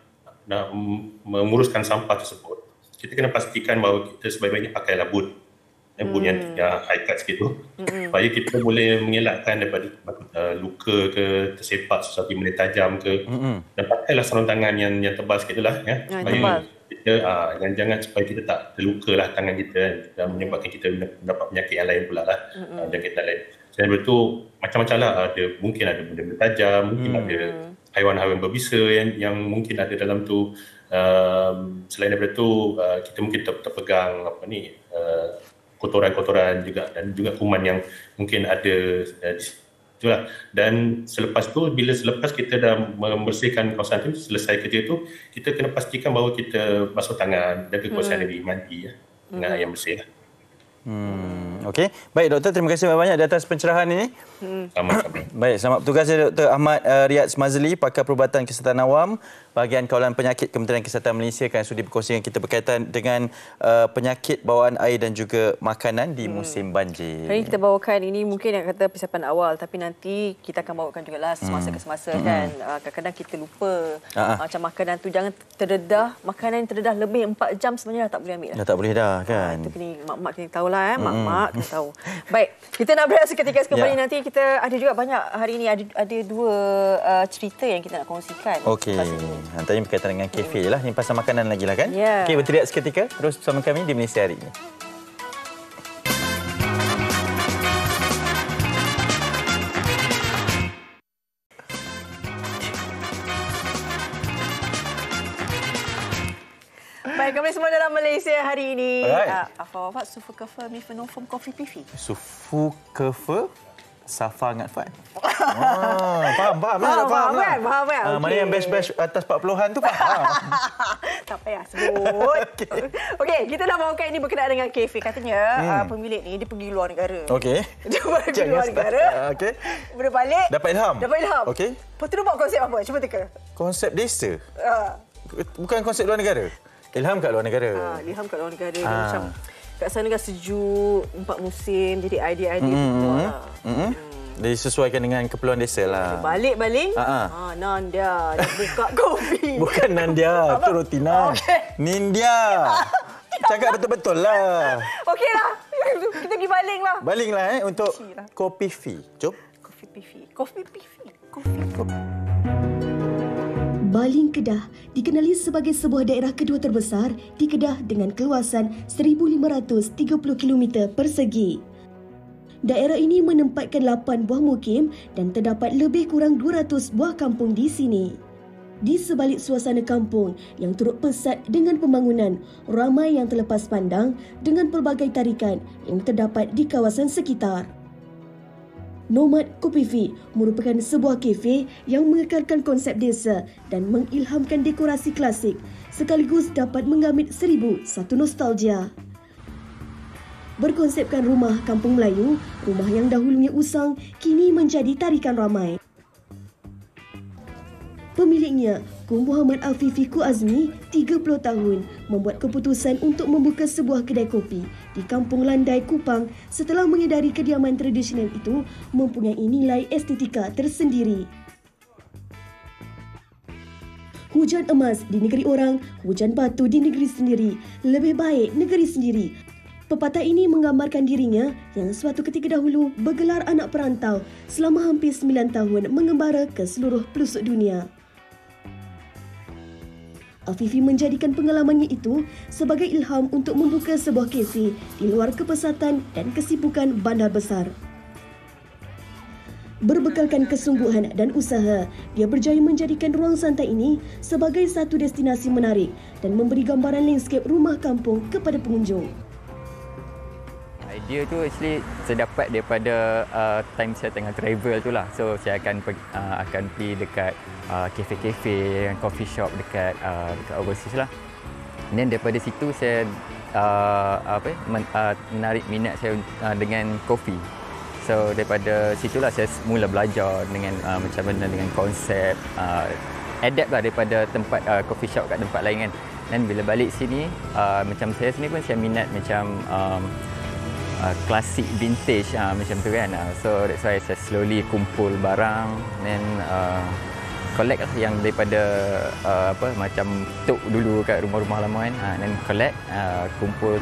[SPEAKER 7] menguruskan sampah tersebut, kita kena pastikan bahawa kita sebaik-baiknya pakailah boot yang high cut sikit tu, supaya kita boleh mengelakkan daripada luka ke, tersepak sesuatu yang tajam ke, dan pakailah sarung tangan yang tebal sikit tu lah supaya kita jangan supaya kita tak terluka lah tangan kita dan menyebabkan kita mendapat penyakit yang lain pula lah, jangkitan lain. Selain daripada tu macam-macam lah, mungkin ada benda-benda tajam, mungkin ada haiwan-haiwan berbisa yang mungkin ada dalam tu. Selain daripada tu kita mungkin terpegang kotoran-kotoran juga, dan juga kuman yang mungkin ada di situ lah. Dan selepas kita dah membersihkan kawasan itu, selesai kerja itu, kita kena pastikan bahawa kita basuh tangan, jaga kebersihan diri, mandi dengan air yang bersih lah.
[SPEAKER 2] Okey. Baik doktor, terima kasih banyak di atas pencerahan ini.
[SPEAKER 7] Sama-sama.
[SPEAKER 2] Baik, selamat bertugas ya Dr. Ahmad Riyad Mazli, pakar perubatan kesihatan awam, bahagian kawalan penyakit Kementerian Kesihatan Malaysia, kan sudi berkongsi dengan kita berkaitan dengan penyakit bawaan air dan juga makanan di musim banjir.
[SPEAKER 3] Hari ini kita bawakan ini mungkin yang kata persiapan awal, tapi nanti kita akan bawakan jugalah semasa ke semasa kan. Kadang-kadang kita lupa macam makanan tu jangan terdedah. Makanan yang terdedah lebih 4 jam sebenarnya dah tak boleh ambil.
[SPEAKER 2] Dah tak boleh dah kan.
[SPEAKER 3] Itu kena mak-mak kena tahulah mak-mak kena tahu. Baik, kita nak berehat seketika kembali nanti. Kita ada juga banyak hari ini ada 2 cerita yang kita nak kongsikan.
[SPEAKER 2] Okey. Nantinya berkaitan dengan kafe je lah. Ni pasal makanan lagi lah kan.
[SPEAKER 3] Ya.
[SPEAKER 2] Okey, berteriak seketika. Terus bersama kami di Malaysia Hari Ini.
[SPEAKER 3] Baik, kembali semua dalam Malaysia Hari Ini.
[SPEAKER 2] Alright.
[SPEAKER 3] Apa sufukefe mifenofum kopi pifi.
[SPEAKER 2] Sufukefe Safa Ngatfat. Faham kan?
[SPEAKER 3] Faham kan?
[SPEAKER 2] Mana yang best atas 40-an tu faham.
[SPEAKER 3] Tak payah sebut. Okey, kita dah bawakan ini berkenaan dengan kafe. Katanya pemilik ni dia pergi luar negara.
[SPEAKER 2] Okey.
[SPEAKER 3] Dia pergi luar negara.
[SPEAKER 2] Okey.
[SPEAKER 3] Bila balik
[SPEAKER 2] Dapat ilham.
[SPEAKER 3] Okey. Lepas tu dia buat konsep apa? Cuba teka.
[SPEAKER 2] Konsep desa. Bukan konsep luar negara. Ilham kat luar negara.
[SPEAKER 3] Ilham kat luar negara. Macam kat sana kan sejuk, 4 musim, jadi idea-idea tu keluar.
[SPEAKER 2] Disesuaikan dengan keperluan desa lah.
[SPEAKER 3] Balik-balik, Nandia nak buka kopi.
[SPEAKER 2] Bukan Nandia, itu Rotina.
[SPEAKER 3] Okay.
[SPEAKER 2] Nindia. Cakap betul-betul lah.
[SPEAKER 3] Okeylah, kita pergi balik lah.
[SPEAKER 2] Balik lah untuk kopi fee. Jom.
[SPEAKER 3] Kopi pifi.
[SPEAKER 4] Baling Kedah dikenali sebagai sebuah daerah kedua terbesar di Kedah dengan keluasan 1,530 km persegi. Daerah ini menempatkan 8 buah mukim dan terdapat lebih kurang 200 buah kampung di sini. Di sebalik suasana kampung yang turut pesat dengan pembangunan, ramai yang terlepas pandang dengan pelbagai tarikan yang terdapat di kawasan sekitar. Nomad Kopifi merupakan sebuah kafe yang mengekalkan konsep desa dan mengilhamkan dekorasi klasik sekaligus dapat mengamit 1001 nostalgia. Berkonsepkan rumah kampung Melayu, rumah yang dahulunya usang kini menjadi tarikan ramai. Pemiliknya, Ku Muhammad Afifi Ku Azmi, 30 tahun, membuat keputusan untuk membuka sebuah kedai kopi di Kampung Landai, Kupang setelah menyedari kediaman tradisional itu mempunyai nilai estetika tersendiri. Hujan emas di negeri orang, hujan batu di negeri sendiri, lebih baik negeri sendiri. Pepatah ini menggambarkan dirinya yang suatu ketika dahulu bergelar anak perantau selama hampir 9 tahun mengembara ke seluruh pelosok dunia. Afifi menjadikan pengalamannya itu sebagai ilham untuk membuka sebuah kafe di luar kepesatan dan kesibukan bandar besar. Berbekalkan kesungguhan dan usaha, dia berjaya menjadikan ruang santai ini sebagai satu destinasi menarik dan memberi gambaran landscape rumah kampung kepada pengunjung.
[SPEAKER 8] Idea tu actually saya dapat daripada time saya tengah travel tu lah. So saya akan pergi dekat kafe-kafe, coffee shop dekat overseas lah. Dan daripada situ saya menarik minat saya dengan kopi. So daripada situlah saya mula belajar dengan macam mana dengan konsep, adapt lah daripada tempat coffee shop kat tempat lain kan. Dan bila balik sini, macam saya sendiri pun saya minat macam klasik vintage macam tu kan. So that's why saya slowly kumpul barang dan collect lah yang daripada macam tok dulu kat rumah-rumah lama kan. Dan collect, kumpul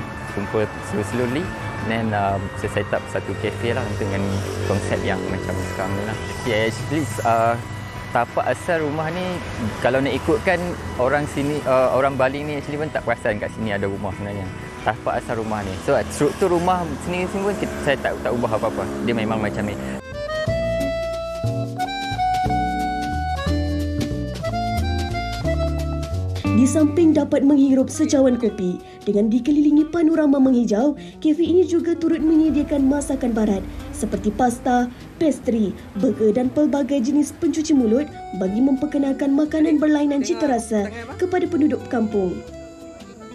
[SPEAKER 8] slowly. Then saya set up satu cafe lah dengan konsep yang macam sekarang ni lah. Yeah, actually tapak asal rumah ni kalau nak ikutkan orang sini, orang Bali ni actually pun tak perasan kat sini ada rumah sebenarnya. Tapak asal rumah ni. So struktur rumah sini pun saya tak ubah apa-apa. Dia memang macam ni.
[SPEAKER 4] Di samping dapat menghirup secawan kopi, dengan dikelilingi panorama menghijau, kafe ini juga turut menyediakan masakan barat seperti pasta, pastry, burger dan pelbagai jenis pencuci mulut bagi memperkenalkan makanan berlainan cita rasa kepada penduduk kampung.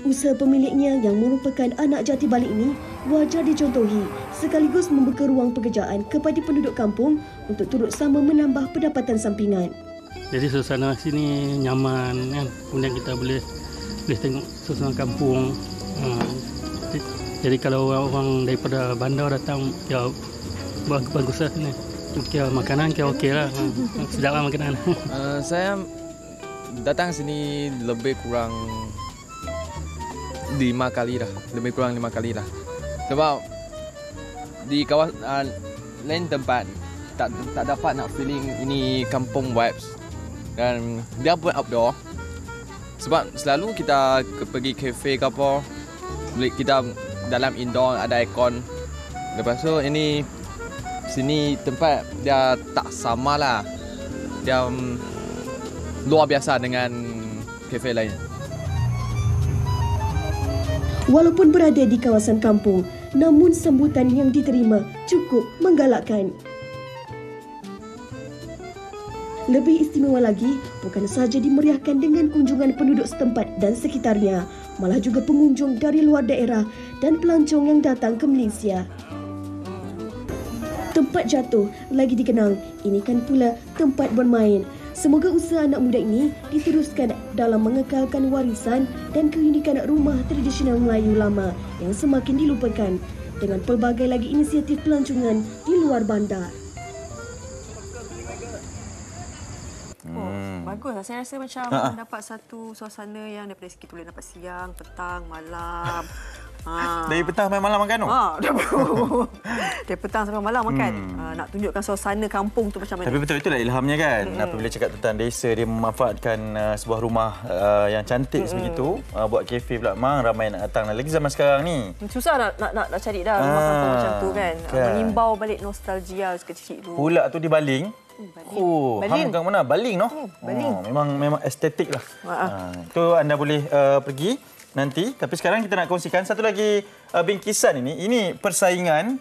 [SPEAKER 4] Usaha pemiliknya yang merupakan anak jati Bali ini wajar dicontohi sekaligus membuka ruang pekerjaan kepada penduduk kampung untuk turut sama menambah pendapatan sampingan.
[SPEAKER 9] Jadi suasana sini nyaman kan. Kemudian kita boleh tengok suasana kampung. Jadi kalau orang daripada bandar datang, ya bagus lah sini. Kira makanan kira okey lah. Sedap lah makanan.
[SPEAKER 10] Saya datang sini lebih kurang 5 kali lah. Lebih kurang 5 kali lah. Sebab di kawasan lain tempat tak dapat nak feeling ini kampung vibes. Dan dia buat outdoor. Sebab selalu kita pergi kafe ke apa, kita dalam indoor ada aircon. Lepas tu sini tempat dia tak sama lah. Dia luar biasa dengan kafe lain.
[SPEAKER 4] Walaupun berada di kawasan kampung, namun sambutan yang diterima cukup menggalakkan. Lebih istimewa lagi, bukan sahaja dimeriahkan dengan kunjungan penduduk setempat dan sekitarnya, malah juga pengunjung dari luar daerah dan pelancong yang datang ke Malaysia. Tempat jatuh lagi dikenang, ini kan pula tempat bermain. Semoga usaha anak muda ini diteruskan dalam mengekalkan warisan dan keunikan rumah tradisional Melayu lama yang semakin dilupakan dengan pelbagai lagi inisiatif pelancongan di luar bandar.
[SPEAKER 3] Bagus lah. Saya rasa macam dapat satu suasana yang daripada sikit boleh dapat siang, petang, malam.
[SPEAKER 2] Dari petang sampai malam makan tu?
[SPEAKER 3] Dari petang sampai malam makan. Nak tunjukkan suasana kampung tu macam mana.
[SPEAKER 2] Tapi betul itulah ilhamnya kan. Apabila cakap tentang desa, dia memanfaatkan sebuah rumah yang cantik sebegitu. Buat kafe pula, ramai nak datang. Lagi zaman sekarang ni.
[SPEAKER 3] Susah nak cari dah rumah kampung macam tu kan. Mengimbau balik nostalgia kecil tu.
[SPEAKER 2] Pula tu di Baling.
[SPEAKER 3] Baling.
[SPEAKER 2] Hang mana? Baling noh.
[SPEAKER 3] Baling.
[SPEAKER 2] Memang estetik lah. Itu anda boleh pergi nanti. Tapi sekarang kita nak kongsikan satu lagi bingkisan ini. Ini persaingan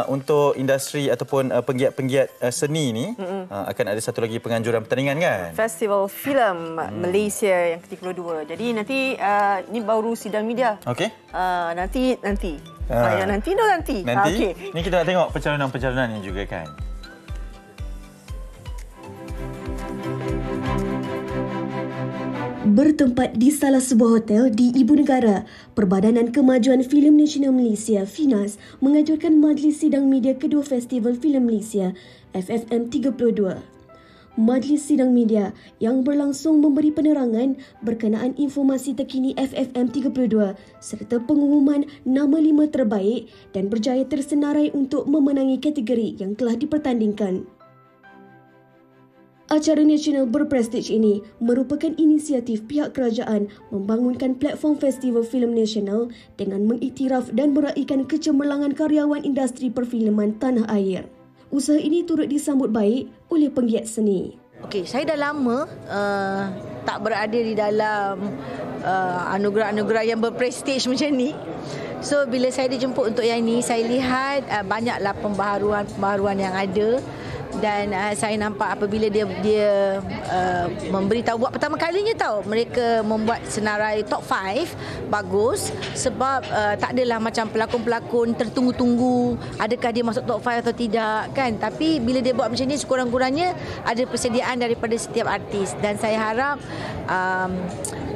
[SPEAKER 2] untuk industri ataupun penggiat-penggiat seni ini. Akan ada satu lagi penganjuran pertandingan kan?
[SPEAKER 3] Festival Filem Malaysia yang ke-32. Jadi nanti ini baru sidang media.
[SPEAKER 2] Okey.
[SPEAKER 3] Nanti. Yang nanti.
[SPEAKER 2] Okay. Ni kita nak tengok pencalonan-pencalonan ini juga kan.
[SPEAKER 4] Bertempat di salah sebuah hotel di Ibu Negara, Perbadanan Kemajuan Filem Nasional Malaysia (FINAS) menganjurkan Majlis Sidang Media kedua Festival Filem Malaysia FFM 32. Majlis Sidang Media yang berlangsung memberi penerangan berkenaan informasi terkini FFM 32 serta pengumuman nama 5 terbaik dan berjaya tersenarai untuk memenangi kategori yang telah dipertandingkan. Acara nasional berprestij ini merupakan inisiatif pihak kerajaan membangunkan platform festival filem nasional dengan mengiktiraf dan meraihkan kecemerlangan karyawan industri perfilman tanah air. Usaha ini turut disambut baik oleh penggiat seni.
[SPEAKER 11] Okey, saya dah lama tak berada di dalam anugerah-anugerah yang berprestij macam ni. So bila saya dijemput untuk yang ini, saya lihat banyaklah pembaharuan yang ada. Dan saya nampak apabila dia memberitahu buat pertama kalinya mereka membuat senarai top 5 bagus sebab tak adalah macam pelakon-pelakon tertunggu-tunggu adakah dia masuk top 5 atau tidak kan, tapi bila dia buat macam ni sekurang-kurangnya ada persediaan daripada setiap artis dan saya harap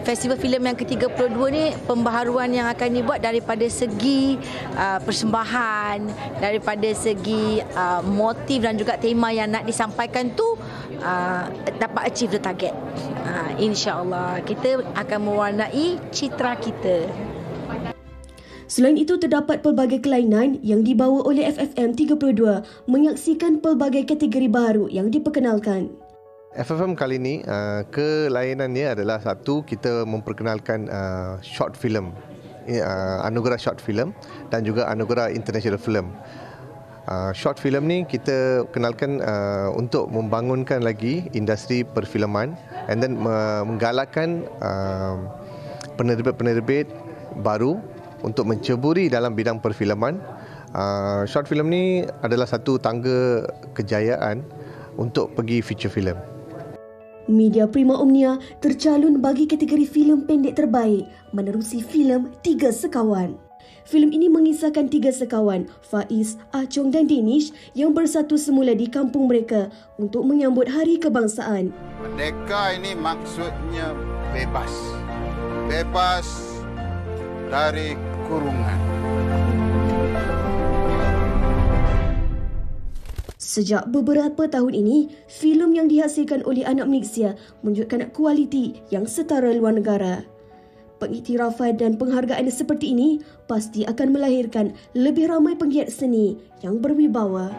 [SPEAKER 11] festival filem yang ke-32 ni pembaharuan yang akan dibuat daripada segi persembahan, daripada segi motif dan juga tema yang nak disampaikan tu dapat achieve the target. InsyaAllah kita akan mewarnai citra kita.
[SPEAKER 4] Selain itu, terdapat pelbagai kelainan yang dibawa oleh FFM 32 menyaksikan pelbagai kategori baru yang diperkenalkan.
[SPEAKER 12] FFM kali ini kelainannya adalah satu, kita memperkenalkan short film, anugerah short film dan juga anugerah international film. Short film ni kita kenalkan untuk membangunkan lagi industri perfilman and then menggalakkan penerbit-penerbit baru untuk menceburi dalam bidang perfilman. Short film ni adalah satu tangga kejayaan untuk pergi feature film.
[SPEAKER 4] Media Prima Omnia tercalon bagi kategori filem pendek terbaik menerusi filem Tiga Sekawan. Filem ini mengisahkan 3 sekawan, Faiz, Achong dan Danish yang bersatu semula di kampung mereka untuk menyambut Hari Kebangsaan.
[SPEAKER 13] Merdeka ini maksudnya bebas. Bebas dari kurungan.
[SPEAKER 4] Sejak beberapa tahun ini, filem yang dihasilkan oleh anak Malaysia menunjukkan kualiti yang setara luar negara. Pengiktirafan dan penghargaan seperti ini pasti akan melahirkan lebih ramai penggiat seni yang berwibawa.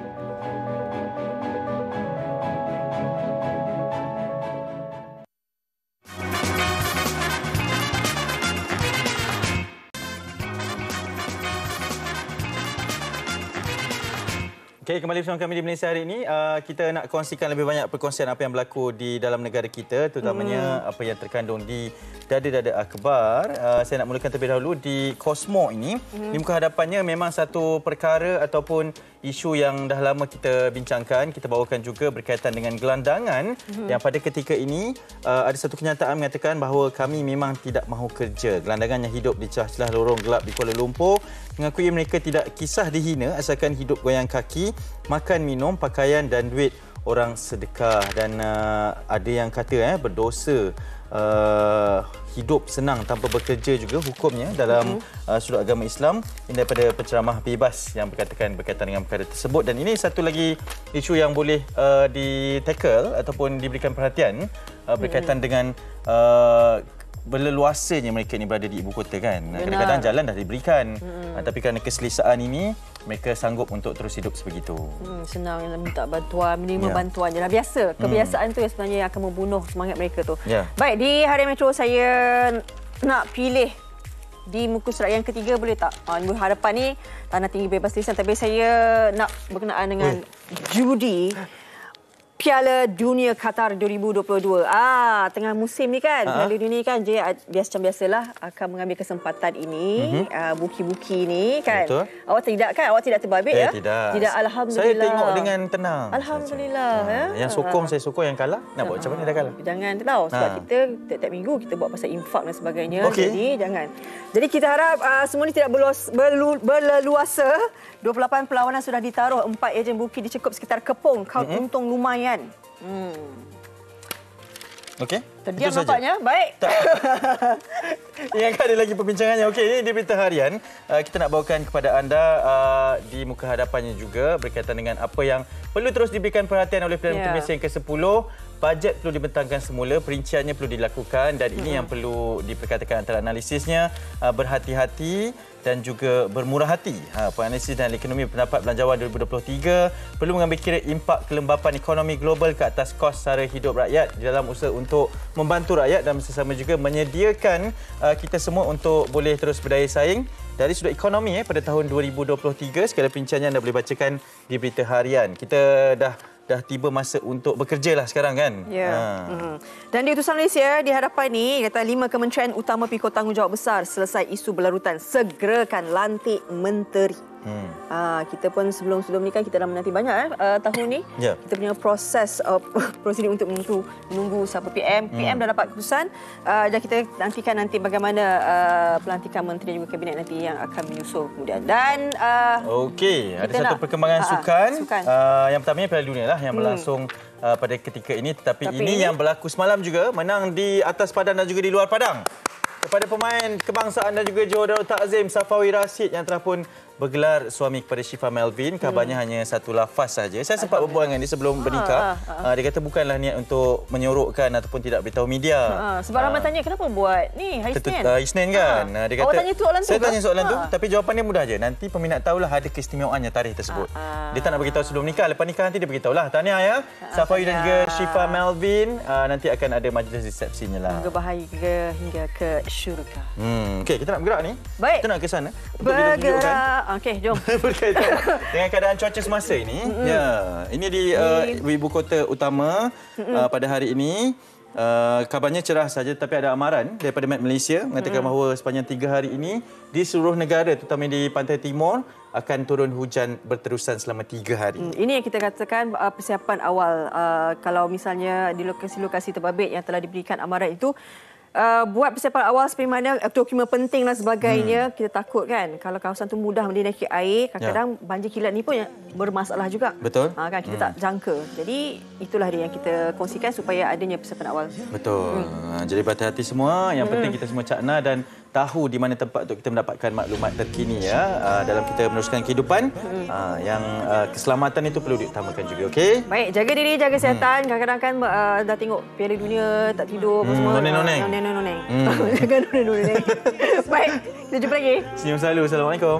[SPEAKER 2] Okey, kembali bersama kami di Malaysia hari ini. Kita nak kongsikan lebih banyak perkongsian apa yang berlaku di dalam negara kita, terutamanya apa yang terkandung di dada-dada akhbar. Saya nak mulakan terlebih dahulu di Cosmo ini. Di muka hadapannya memang satu perkara ataupun isu yang dah lama kita bincangkan. Kita bawakan juga berkaitan dengan gelandangan yang pada ketika ini ada satu kenyataan mengatakan bahawa kami memang tidak mahu kerja. Gelandangan yang hidup di celah-celah lorong gelap di Kuala Lumpur mengakui mereka tidak kisah dihina asalkan hidup goyang kaki, makan, minum, pakaian dan duit orang sedekah. Dan ada yang kata berdosa hidup senang tanpa bekerja juga hukumnya dalam sudut agama Islam. Ini daripada penceramah bebas yang berkaitan dengan perkara tersebut. Dan ini satu lagi isu yang boleh di-tackle ataupun diberikan perhatian berkaitan dengan berleluasanya mereka ini berada di ibu kota kan. Kadang-kadang jalan dah diberikan, tapi kerana keselesaan ini mereka sanggup untuk terus hidup sebegitu.
[SPEAKER 3] Senang minta bantuan, menerima bantuan je lah. Biasa. Kebiasaan tu yang sebenarnya yang akan membunuh semangat mereka tu. Baik, di Harian Metro saya nak pilih di muka surat yang ketiga, boleh tak? Harapan ni tanah tinggi bebas lisan, tapi saya nak berkenaan dengan judi Piala Dunia Qatar 2022. Tengah musim ni kan, Piala Dunia ni kan, biasalah akan mengambil kesempatan ini, buki-buki ni kan. Betul. Awak tidak kan? Awak tidak terbabit ya? Tidak, alhamdulillah.
[SPEAKER 2] Saya tengok dengan tenang.
[SPEAKER 3] Alhamdulillah ya.
[SPEAKER 2] Yang sokong saya sokong, yang kalah nak buat macam mana dah kalah.
[SPEAKER 3] Jangan tahu sebab kita tiap minggu kita buat pasal infak dan sebagainya. Jadi jangan. Jadi kita harap semua ni tidak berleluasa. 28 perlawanan sudah ditaruh, 4 ejen buki dicekup sekitar kepung. Kaun untung lumayan.
[SPEAKER 2] Okey.
[SPEAKER 3] Terdiam nampaknya. Baik.
[SPEAKER 2] Yang ada lagi perbincangannya. Okey, ini di berita harian. Kita nak bawakan kepada anda di muka hadapannya juga berkaitan dengan apa yang perlu terus diberikan perhatian oleh Perdana Menteri Malaysia yang ke-10. Bajet perlu dibentangkan semula, perinciannya perlu dilakukan dan ini yang perlu diperkatakan antara analisisnya, berhati-hati dan juga bermurah hati. Penganalisis dan ekonomi pendapat belanjawan 2023 perlu mengambil kira impak kelembapan ekonomi global ke atas kos sara hidup rakyat di dalam usaha untuk membantu rakyat dan bersama juga menyediakan kita semua untuk boleh terus berdaya saing dari sudut ekonomi pada tahun 2023. Segala perinciannya anda boleh bacakan di berita harian. Kita dah tiba masa untuk bekerja lah sekarang kan.
[SPEAKER 3] Dan di Utusan Malaysia di hadapan ni kata 5 kementerian utama pikul tanggungjawab besar selesai isu berlarutan, segerakan lantik menteri. Kita pun sebelum ni kan kita dah menanti banyak tahun ni. Kita punya proses prosedur untuk menunggu siapa PM. PM dah dapat keputusan dan kita nantikan nanti bagaimana pelantikan menteri dan juga kabinet nanti yang akan menyusul kemudian. Dan
[SPEAKER 2] okey, ada satu perkembangan sukan. Yang pertamanya Piala Dunia lah yang berlangsung pada ketika ini, tetapi ini yang berlaku semalam juga, menang di atas padang dan juga di luar padang. Kepada pemain kebangsaan dan juga Johor Darul Takzim Safawi Rashid yang telah pun bergelar suami kepada Syifa Melvin. Kabarnya hanya satu lafaz saja. Saya sempat berbual dengan dia sebelum bernikah. Dia kata bukanlah niat untuk menyorokkan ataupun tidak beritahu media.
[SPEAKER 3] Sebab ramai tanya kenapa buat ni hari Isnin?
[SPEAKER 2] Isnin kan. Dia kata,
[SPEAKER 3] awak tanya soalan tu?
[SPEAKER 2] Saya tanya soalan tu, tapi jawapannya mudah je. Nanti peminat tahulah ada keistimewaannya tarikh tersebut. Dia tak nak beritahu sebelum nikah. Lepas nikah nanti dia beritahulah. Tahniah ya. Safawi dan juga Syifa Melvin. Nanti akan ada majlis resepsinya lah.
[SPEAKER 3] Semoga bahagia hingga ke syurga.
[SPEAKER 2] Okey, kita nak bergerak ni.
[SPEAKER 3] Baik.
[SPEAKER 2] Kita nak ke sana.
[SPEAKER 3] Bergerak. Okey, jom.
[SPEAKER 2] Berkaitan dengan keadaan cuaca semasa ini. Ini di ibu kota utama pada hari ini. Kabarnya cerah saja, tapi ada amaran daripada Met Malaysia mengatakan bahawa sepanjang 3 hari ini di seluruh negara, terutama di pantai timur, akan turun hujan berterusan selama 3 hari.
[SPEAKER 3] Ini yang kita katakan persiapan awal. Kalau misalnya di lokasi-lokasi terbabit yang telah diberikan amaran itu, buat persiapan awal seperti mana, dokumen penting dan sebagainya. Kita takut kan kalau kawasan tu mudah mendinaiki air, kadang-kadang banjir kilat ni pun bermasalah juga.
[SPEAKER 2] Betul.
[SPEAKER 3] Kan kita tak jangka. Jadi itulah dia yang kita kongsikan supaya adanya persiapan awal.
[SPEAKER 2] Betul. Jadi berhati-hati semua. Yang penting kita semua cakna dan tahu di mana tempat untuk kita mendapatkan maklumat terkini ya dalam kita meneruskan kehidupan. Yang keselamatan itu perlu diutamakan juga, okey?
[SPEAKER 3] Baik, jaga diri, jaga kesihatan. Kadang-kadang kan dah tengok Piala Dunia tak tidur apa semua.
[SPEAKER 2] Noneng-noneng.
[SPEAKER 3] Jangan noneng-noneng. Baik, kita jumpa lagi.
[SPEAKER 2] Senyum selalu. Assalamualaikum.